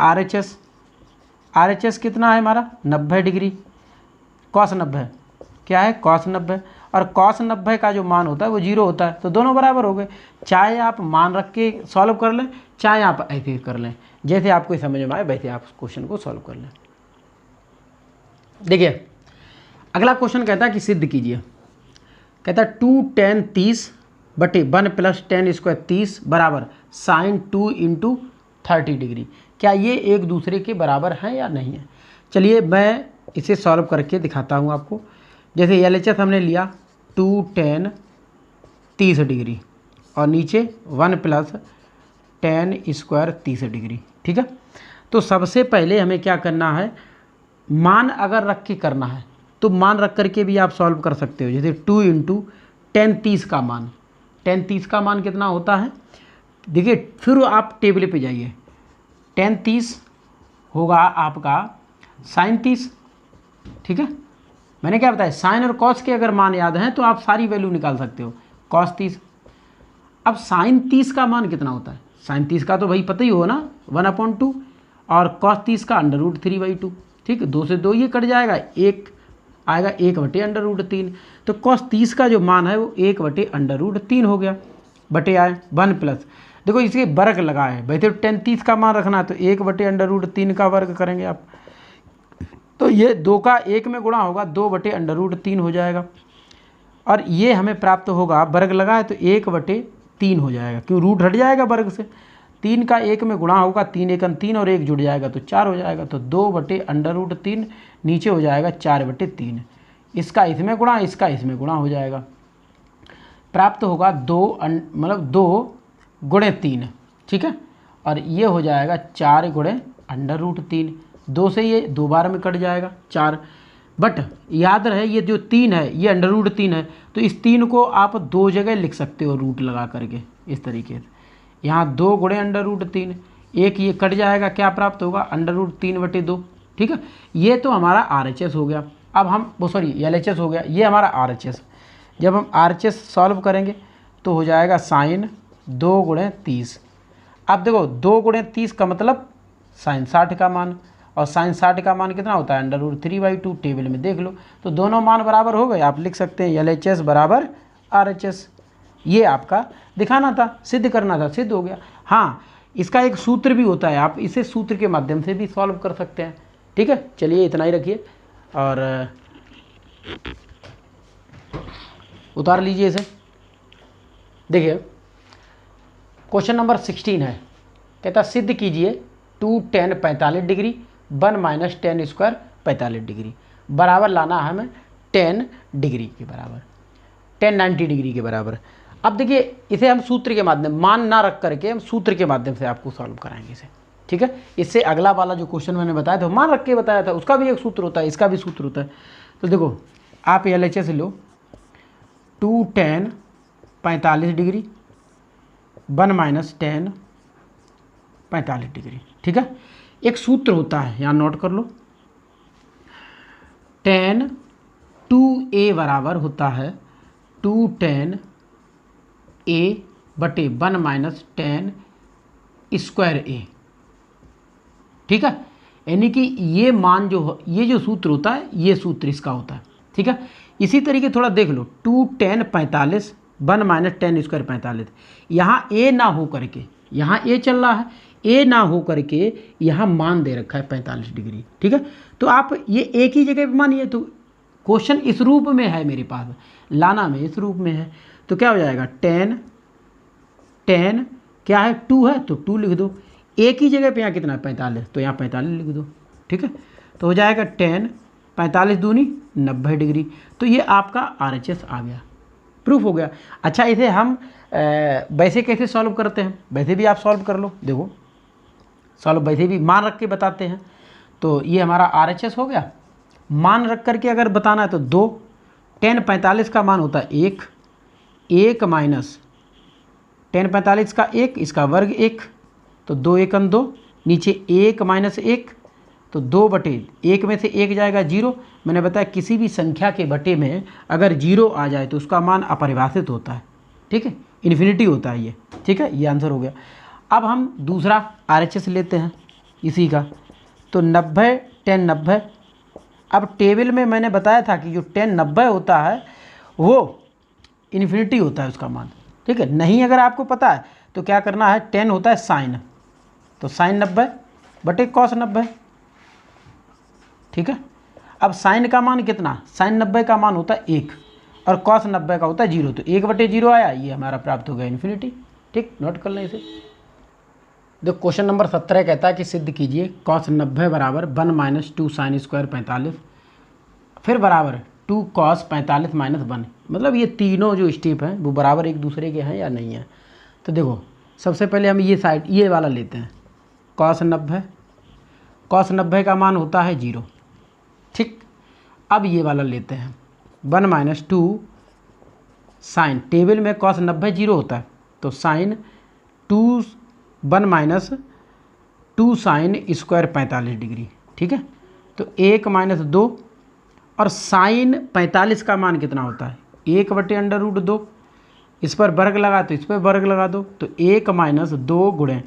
RHS कितना है हमारा 90 डिग्री, कॉस 90 क्या है कॉस 90, और कॉस 90 का जो मान होता है वो 0 होता है, तो दोनों बराबर हो गए। चाहे आप मान रख के सॉल्व कर लें, चाहे आप ऐसे कर लें, जैसे आपको समझ में आए वैसे आप क्वेश्चन को सॉल्व कर लें। देखिए अगला क्वेश्चन कहता है कि सिद्ध कीजिए, कहता है 2 tan 30 बटे 1 + tan² 30 बराबर साइन 2 × 30 डिग्री। क्या ये एक दूसरे के बराबर हैं या नहीं है? चलिए मैं इसे सॉल्व करके दिखाता हूँ आपको। जैसे LHS हमने लिया 2 tan 30 डिग्री और नीचे 1 + tan² 30 डिग्री, ठीक है। तो सबसे पहले हमें क्या करना है, मान अगर रख के करना है तो मान रख करके भी आप सॉल्व कर सकते हो। जैसे 2 × tan 30 का मान, tan 30 का मान कितना होता है, देखिए फिर आप टेबल पे जाइए, tan 30 होगा आपका साइन 30, ठीक है। मैंने क्या बताया, साइन और कॉस के अगर मान याद हैं तो आप सारी वैल्यू निकाल सकते हो, कॉस 30। अब साइन 30 का मान कितना होता है, साइन 30 का तो भाई पता ही हो ना 1/2 और कॉस 30 का √3/2, ठीक है। 2 से 2 ये कट जाएगा, एक आएगा 1/√3, तो कॉस 30 का जो मान है वो 1/√3 हो गया, बटे आए 1 +, देखो इसके वर्ग लगा है, वैसे tan 30 का मान रखना है तो 1/√3 का वर्ग करेंगे आप, तो ये 2 का 1 में गुणा होगा 2/√3 हो जाएगा, और ये हमें प्राप्त होगा, वर्ग लगा है तो 1/3 हो जाएगा, क्यों रूट हट जाएगा वर्ग से, 3 का 1 में गुणा होगा, 3 × 3 और 1 जुड़ जाएगा तो 4 हो जाएगा, तो 2/√3 नीचे हो जाएगा 4/3, इसका इसमें गुणा इसका इसमें गुणा हो जाएगा, प्राप्त होगा 2 मतलब 2 × 3, ठीक है, और ये हो जाएगा 4 × √3, 2 से ये 2 बार में कट जाएगा 4, बट याद रहे ये जो 3 है ये √3 है, तो इस 3 को आप 2 जगह लिख सकते हो रूट लगा करके इस तरीके से, यहाँ 2 × √3, एक ये कट जाएगा, क्या प्राप्त होगा √3/2, ठीक है। ये तो हमारा RHS हो गया। अब हम वो सॉरी LHS हो गया, ये हमारा RHS। जब हम RHS सॉल्व करेंगे तो हो जाएगा साइन 2 × 30। अब देखो 2 × 30 का मतलब साइन 60 का मान, और साइन 60 का मान कितना होता है √3/2, टेबल में देख लो, तो दोनों मान बराबर हो गए, आप लिख सकते हैं LHS बराबर RHS। ये आपका दिखाना था, सिद्ध करना था, सिद्ध हो गया। हाँ, इसका एक सूत्र भी होता है, आप इसे सूत्र के माध्यम से भी सॉल्व कर सकते हैं, ठीक है। चलिए इतना ही रखिए और उतार लीजिए इसे। देखिए क्वेश्चन नंबर 16 है, कहता सिद्ध कीजिए 2 tan 45 डिग्री 1 - tan² 45 डिग्री बराबर लाना है हमें 10 डिग्री के बराबर, 10 90 डिग्री के बराबर। अब देखिए इसे हम सूत्र के माध्यम, मान ना रख करके हम सूत्र के माध्यम से आपको सॉल्व कराएंगे इसे, ठीक है। इससे अगला वाला जो क्वेश्चन मैंने बताया था मान रख के बताया था, उसका भी एक सूत्र होता है, इसका भी सूत्र होता है। तो देखो आप LHS लो, 2 tan 45 डिग्री 1 - tan 45 डिग्री, ठीक है। एक सूत्र होता है, यहाँ नोट कर लो, tan 2a बराबर होता है 2 tan a/1 - tan² a, ठीक है। यानी कि ये मान ये जो सूत्र होता है, ये सूत्र इसका होता है, ठीक है। इसी तरीके थोड़ा देख लो, 2 10 45 1 माइनस 10 स्क्वायर 45। यहाँ ए ना हो करके, यहाँ ए चल रहा है, ए ना हो करके यहाँ मान दे रखा है 45 डिग्री, ठीक है। तो आप ये एक ही जगह पे मानिए, तो क्वेश्चन इस रूप में है मेरे पास, लाना में इस रूप में है, तो क्या हो जाएगा 10 10 क्या है 2 है तो 2 लिख दो, एक ही जगह पे यहाँ कितना है 45, तो यहाँ 45 लिख दो, ठीक है। तो हो जाएगा 10 45 दूनी 90 डिग्री। तो ये आपका RHS आ गया, प्रूफ हो गया। अच्छा, इसे हम वैसे कैसे सॉल्व करते हैं, वैसे भी आप सॉल्व कर लो, देखो सॉल्व वैसे भी मान रख के बताते हैं। तो ये हमारा RHS हो गया। मान रख करके अगर बताना है तो 2 10 45 का मान होता है 1 माइनस 10 45 का 1, इसका वर्ग 1, तो 2 1 2, नीचे 1 माइनस 1, तो 2/1 में से 1 जाएगा 0। मैंने बताया किसी भी संख्या के बटे में अगर 0 आ जाए तो उसका मान अपरिभाषित होता है, ठीक है, इन्फिनिटी होता है ये, ठीक है। ये आंसर हो गया। अब हम दूसरा RHS लेते हैं इसी का, तो 90 10 90। अब टेबल में मैंने बताया था कि जो 10 90 होता है वो इन्फिनिटी होता है उसका मान, ठीक है। नहीं अगर आपको पता है तो क्या करना है, 10 होता है साइन, तो साइन 90 बटे कॉस 90, ठीक है। अब साइन का मान कितना, साइन 90 का मान होता है 1 और कॉस 90 का होता है 0, तो 1/0 आया, ये हमारा प्राप्त हो गया इन्फिनिटी, ठीक। नोट कर लें इसे। देखो क्वेश्चन नंबर 17 कहता है कि सिद्ध कीजिए कॉस 90 बराबर 1 माइनस 2 साइन स्क्वायर 45 फिर बराबर 2 कॉस 45 माइनस 1। मतलब ये तीनों जो स्टेप हैं वो बराबर एक दूसरे के हैं या नहीं है। तो देखो सबसे पहले हम ये साइड ये वाला लेते हैं, कॉस 90 का मान होता है 0, ठीक। अब ये वाला लेते हैं 1 माइनस 2 साइन, टेबल में कॉस 90 0 होता है, तो sine 1 minus 2 sine square 45 degree, ठीक है। तो 1 माइनस 2 और साइन 45 का मान कितना होता है 1/√2, इस पर वर्ग लगा तो इस पर वर्ग लगा दो, तो 1 माइनस 2 गुणे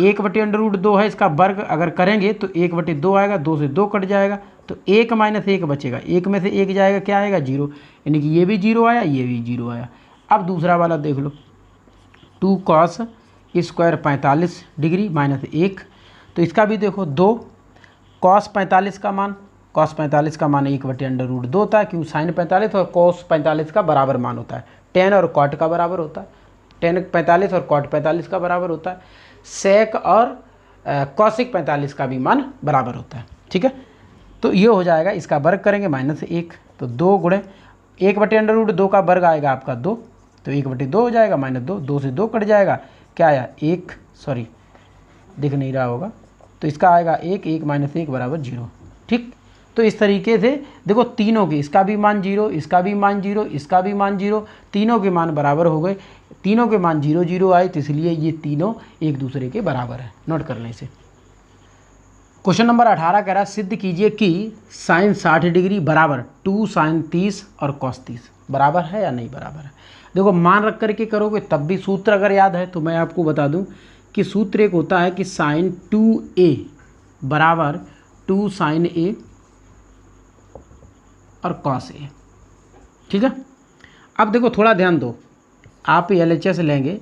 1/√2 है, इसका वर्ग अगर करेंगे तो 1/2 आएगा, 2 से 2 कट जाएगा, तो 1 माइनस 1 बचेगा, 1 में से 1 जाएगा, क्या आएगा 0, यानी कि ये भी 0 आया, ये भी 0 आया। अब दूसरा वाला देख लो, 2 कॉस स्क्वायर 45 डिग्री माइनस 1, तो इसका भी देखो 2 कॉस 45 का मान, कॉस 45 का मान 1/√2 होता है, क्योंकि साइन 45 और कॉस 45 का बराबर मान होता है, टेन और कॉट का बराबर होता है, टेन 45 और कॉट 45 का बराबर होता है, सेक और कॉसिक 45 का भी मान बराबर होता है, ठीक है। तो ये हो जाएगा, इसका वर्ग करेंगे -1, तो 2 गुणे 1/√2 का वर्ग आएगा आपका 2, तो 1/2 हो जाएगा, -2, 2 से 2 कट जाएगा, क्या आया 1, सॉरी दिख नहीं रहा होगा, तो इसका आएगा 1 माइनस 1 बराबर 0, ठीक। तो इस तरीके से देखो तीनों के, इसका भी मान 0, इसका भी मान 0, इसका भी मान 0, तीनों के मान बराबर हो गए, तीनों के मान 0 0 आए, तो इसलिए ये तीनों एक दूसरे के बराबर है। नोट कर लें इसे। क्वेश्चन नंबर 18 कह रहा है सिद्ध कीजिए कि साइन 60 डिग्री बराबर 2 साइन 30 और कॉस 30 बराबर है या नहीं बराबर है। देखो मान रख करके करोगे तब भी सूत्र अगर याद है तो मैं आपको बता दूं कि सूत्र एक होता है कि साइन 2a बराबर 2 साइन a और कॉस a, ठीक है। अब देखो थोड़ा ध्यान दो, आप LHS लेंगे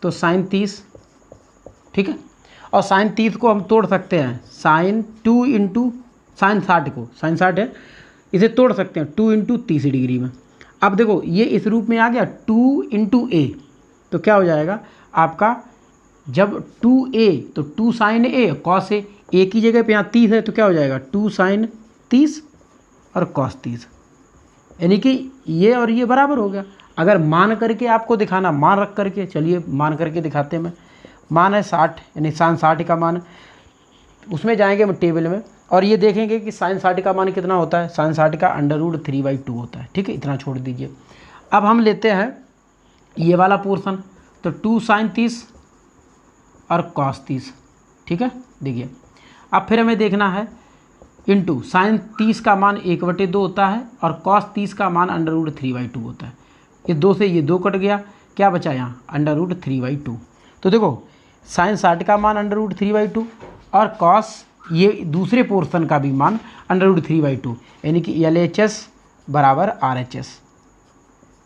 तो साइन 30, ठीक है, और साइन 30 को हम तोड़ सकते हैं, साइन 2 इंटू साइन 60 को, साइन 60 है, इसे तोड़ सकते हैं 2 इंटू 30 डिग्री में। अब देखो ये इस रूप में आ गया 2 इंटू a, तो क्या हो जाएगा आपका, जब 2a तो 2 साइन a कॉस a, एक ही जगह पे यहाँ 30 है, तो क्या हो जाएगा 2 साइन 30 और कॉस 30, यानी कि ये और ये बराबर हो गया। अगर मान करके आपको दिखाना, मान रख करके, चलिए मान करके दिखाते हैं। मैं मान है 60, यानी साइन 60 का मान, उसमें जाएंगे हम टेबल में और ये देखेंगे कि साइन 60 का मान कितना होता है, साइन 60 का √3/2 होता है, ठीक है, इतना छोड़ दीजिए। अब हम लेते हैं ये वाला पोर्शन, तो 2 साइन 30 और कॉस 30, ठीक है। देखिए अब फिर हमें देखना है इंटू साइन 30 का मान 1/2 होता है और कॉस 30 का मान √3/2 होता है। ये 2 से ये 2 कट गया, क्या बचा यहाँ √3/2। तो देखो साइन 60 का मान √3/2 और कॉस ये दूसरे पोर्शन का भी मान √3/2, यानी कि LHS बराबर RHS।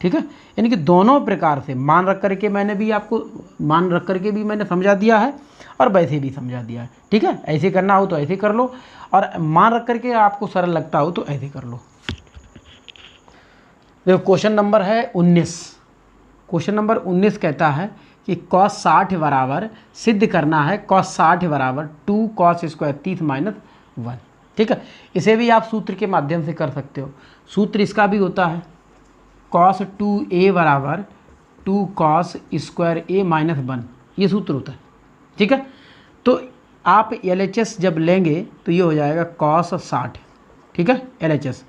ठीक है, यानी कि दोनों प्रकार से मान रख करके मैंने भी आपको मान रख करके भी मैंने समझा दिया है और वैसे भी समझा दिया है। ठीक है, ऐसे करना हो तो ऐसे कर लो, और मान रख करके आपको सरल लगता हो तो ऐसे कर लो। देखो क्वेश्चन नंबर है 19। क्वेश्चन नंबर 19 कहता है कि cos 60 बराबर सिद्ध करना है cos 60 बराबर 2 cos स्क्वायर 30 - 1। ठीक है, इसे भी आप सूत्र के माध्यम से कर सकते हो। सूत्र इसका भी होता है cos 2a बराबर 2 cos स्क्वायर a - 1, ये सूत्र होता है। ठीक है, तो आप LHS जब लेंगे तो ये हो जाएगा cos 60। ठीक है, LHS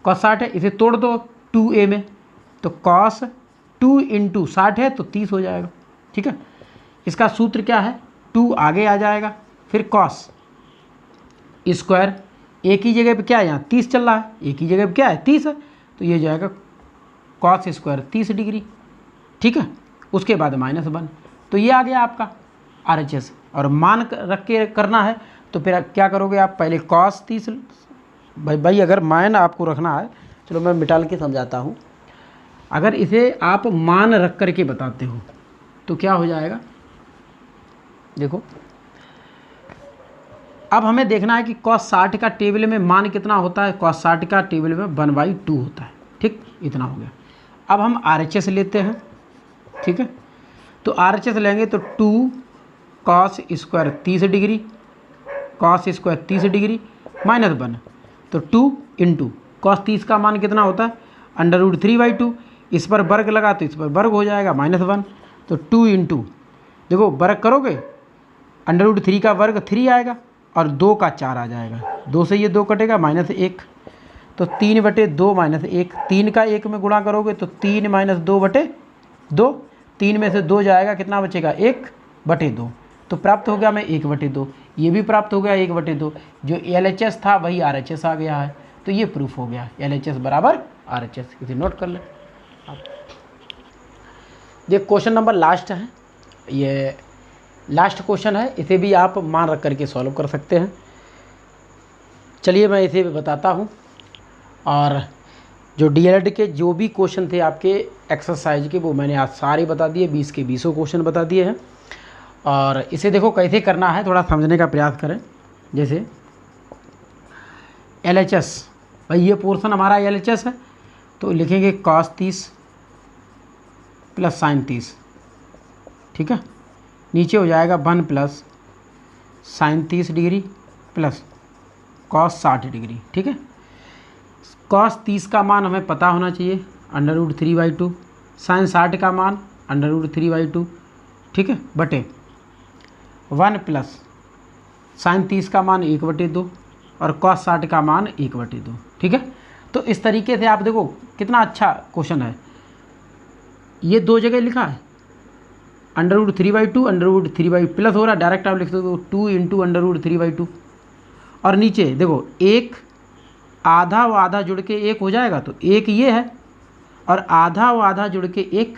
cos 60 है, इसे तोड़ दो 2a में, तो cos 2 × 60 है तो 30 हो जाएगा। ठीक है, इसका सूत्र क्या है, 2 आगे आ जाएगा, फिर cos स्क्वायर एक ही जगह पे क्या है, यहाँ 30 चल रहा है, एक ही जगह पे क्या है 30 है, तो ये हो जाएगा cos स्क्वायर 30 डिग्री। ठीक है, उसके बाद -1, तो ये आ गया आपका RHS। और मान रख के करना है तो फिर क्या करोगे आप, पहले cos 30, भाई अगर मान आपको रखना है, चलो मैं मिटाल के समझाता हूँ। अगर इसे आप मान रख करके बताते हो तो क्या हो जाएगा, देखो अब हमें देखना है कि cos 60 का टेबल में मान कितना होता है। cos 60 का टेबल में 1/2 होता है। ठीक, इतना हो गया। अब हम RHS लेते हैं। ठीक है, तो RHS लेंगे तो 2 cos square 30 degree, cos square 30 degree -1, तो 2 × cos 30 का मान कितना होता है, √3/2। इस पर वर्ग लगा तो इस पर वर्ग हो जाएगा -1, तो 2 × देखो वर्ग करोगे √3 का वर्ग 3 आएगा और 2 का 4 आ जाएगा, 2 से ये 2 कटेगा -1, तो 3/2 -1, 3 का 1 में गुणा करोगे तो 3 - 2/2, 3 में से 2 जाएगा, कितना बचेगा 1/2, तो प्राप्त हो गया मैं 1/2। ये भी प्राप्त हो गया 1/2, जो LHS था वही RHS आ गया है, तो ये प्रूफ हो गया LHS बराबर RHS। इसे नोट कर लें आप। ये क्वेश्चन नंबर लास्ट है, ये लास्ट क्वेश्चन है, इसे भी आप मान रख करके सॉल्व कर सकते हैं। चलिए मैं इसे बताता हूँ। और जो DLED के जो भी क्वेश्चन थे आपके एक्सरसाइज के, वो मैंने आज सारे बता दिए, 20 के 20 क्वेश्चन बता दिए हैं। और इसे देखो कैसे करना है, थोड़ा समझने का प्रयास करें। जैसे LHS, भाई ये पोर्शन हमारा LHS है, तो लिखेंगे cos 30 + sin 30। ठीक है, नीचे हो जाएगा 1 + sin 30 डिग्री + cos 60 डिग्री। ठीक है, cos 30 का मान हमें पता होना चाहिए √3/2, sin 60 का मान √3/2। ठीक है, बटे 1 + sin 30 का मान 1/2 और cos 60 का मान 1/2। ठीक है, तो इस तरीके से आप देखो कितना अच्छा क्वेश्चन है। ये 2 जगह लिखा है √3/2, √3/2 प्लस हो रहा है, डायरेक्ट आप लिख दो 2 × √3/2। और नीचे देखो एक आधा व आधा जुड़ के 1 हो जाएगा, तो 1 ये है और आधा व आधा जुड़ के 1।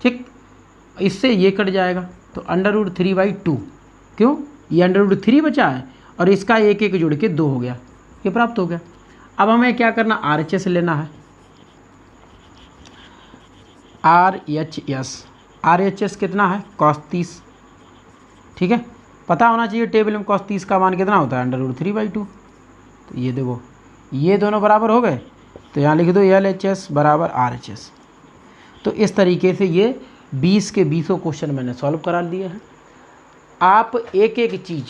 ठीक, इससे ये कट जाएगा, तो √3/2, क्यों, ये √3 बचा है और इसका 1 जुड़ के 2 हो गया, ये प्राप्त हो गया। अब हमें क्या करना, RHS लेना है, RHS कितना है, cos 30। ठीक है, पता होना चाहिए टेबल में cos 30 का मान कितना होता है, √3/2। तो ये देखो ये दोनों बराबर हो गए, तो यहाँ लिख दो LHS बराबर RHS। तो इस तरीके से ये 20 के 20 क्वेश्चन मैंने सॉल्व करा दिए हैं। आप एक एक चीज़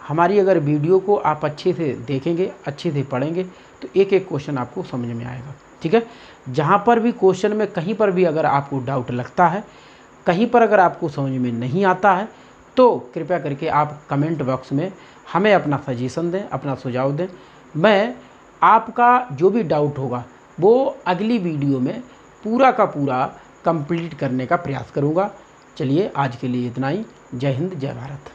हमारी अगर वीडियो को आप अच्छे से देखेंगे, अच्छे से पढ़ेंगे, तो एक एक क्वेश्चन आपको समझ में आएगा। ठीक है, जहाँ पर भी क्वेश्चन में कहीं पर भी अगर आपको डाउट लगता है, कहीं पर अगर आपको समझ में नहीं आता है, तो कृपया करके आप कमेंट बॉक्स में हमें अपना सजेशन दें, अपना सुझाव दें। मैं आपका जो भी डाउट होगा वो अगली वीडियो में पूरा का पूरा कंप्लीट करने का प्रयास करूँगा। चलिए आज के लिए इतना ही। जय हिंद, जय भारत।